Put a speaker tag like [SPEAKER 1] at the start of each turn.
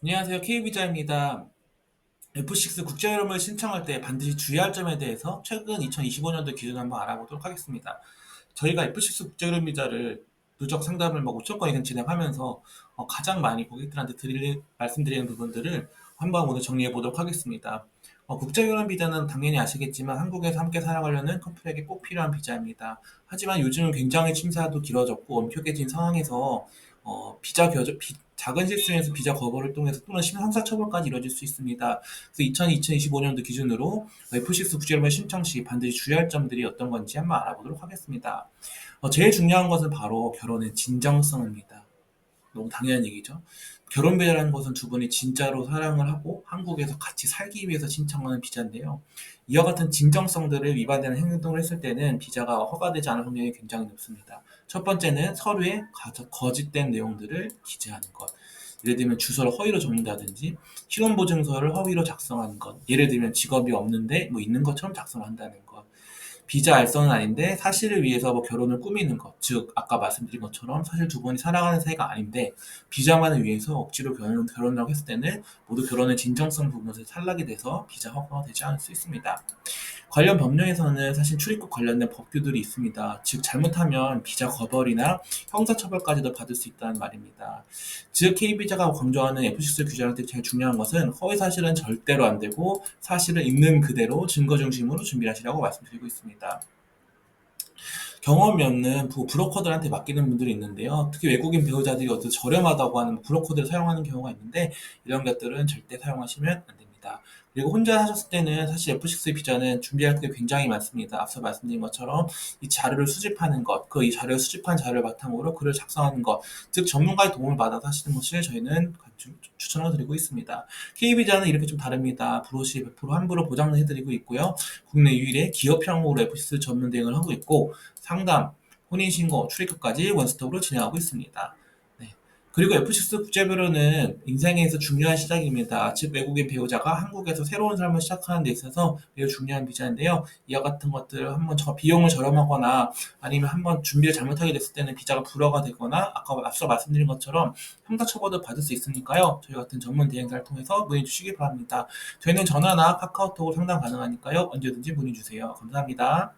[SPEAKER 1] 안녕하세요. K비자입니다. F6 국제연금을 신청할 때 반드시 주의할 점에 대해서 최근 2025년도 기준 한번 알아보도록 하겠습니다. 저희가 F6 국제연금 비자를 누적 상담을 5천 건 이상 진행하면서 가장 많이 고객들한테 말씀드리는 부분들을 한번 오늘 정리해 보도록 하겠습니다. 국제연금 비자는 당연히 아시겠지만 한국에서 함께 살아가려는 커플에게 꼭 필요한 비자입니다. 하지만 요즘은 굉장히 심사도 길어졌고 엄격해진 상황에서 작은 실수에서 비자 거부를 통해서 또는 형사 처벌까지 이뤄질 수 있습니다. 그래서 2025년도 기준으로 F6 국제연금 신청 시 반드시 주의할 점들이 어떤 건지 한번 알아보도록 하겠습니다. 제일 중요한 것은 바로 결혼의 진정성입니다. 너무 당연한 얘기죠. 결혼 비자라는 것은 두 분이 진짜로 사랑을 하고 한국에서 같이 살기 위해서 신청하는 비자인데요. 이와 같은 진정성들을 위반되는 행동을 했을 때는 비자가 허가되지 않을 확률이 굉장히 높습니다. 첫 번째는 서류에 거짓된 내용들을 기재하는 것. 예를 들면 주소를 허위로 적는다든지 신원보증서를 허위로 작성하는 것. 예를 들면 직업이 없는데 있는 것처럼 작성한다는 것. 비자 알선은 아닌데 사실을 위해서 결혼을 꾸미는 것. 즉 아까 말씀드린 것처럼 사실 두 분이 사랑하는 사이가 아닌데 비자만을 위해서 억지로 결혼을 했을 때는 모두 결혼의 진정성 부분에서 탈락이 돼서 비자 허가가 되지 않을 수 있습니다. 관련 법령에서는 사실 출입국 관련된 법규들이 있습니다. 즉 잘못하면 비자 거벌이나 형사처벌까지도 받을 수 있다는 말입니다. 즉 K비자가 강조하는 F6 규정할 때 제일 중요한 것은 허위 사실은 절대로 안 되고 사실은 있는 그대로 증거 중심으로 준비하시라고 말씀드리고 있습니다. 경험이 없는 브로커들한테 맡기는 분들이 있는데요. 특히 외국인 배우자들이 어떤 저렴하다고 하는 브로커들을 사용하는 경우가 있는데 이런 것들은 절대 사용하시면 안 됩니다. 그리고 혼자 하셨을 때는 사실 F6 비자는 준비할 게 굉장히 많습니다. 앞서 말씀드린 것처럼 이 자료를 수집하는 것, 이 자료를 수집한 자료를 바탕으로 글을 작성하는 것, 즉 전문가의 도움을 받아서 하시는 것을 저희는 추천을 드리고 있습니다. K비자는 이렇게 좀 다릅니다. 브로시 100% 환불을 보장을 해드리고 있고요. 국내 유일의 기업형으로 F6 전문 대행을 하고 있고 상담, 혼인신고, 출입국까지 원스톱으로 진행하고 있습니다. 네. 그리고 F6 국제부로는 인생에서 중요한 시작입니다. 즉 외국인 배우자가 한국에서 새로운 삶을 시작하는 데 있어서 매우 중요한 비자인데요. 이와 같은 것들 한번 비용을 저렴하거나 아니면 한번 준비를 잘못하게 됐을 때는 비자가 불허가 되거나 아까 앞서 말씀드린 것처럼 형사처벌도 받을 수 있으니까요. 저희 같은 전문 대행사를 통해서 문의 주시기 바랍니다. 저희는 전화나 카카오톡으로 상담 가능하니까요. 언제든지 문의 주세요. 감사합니다.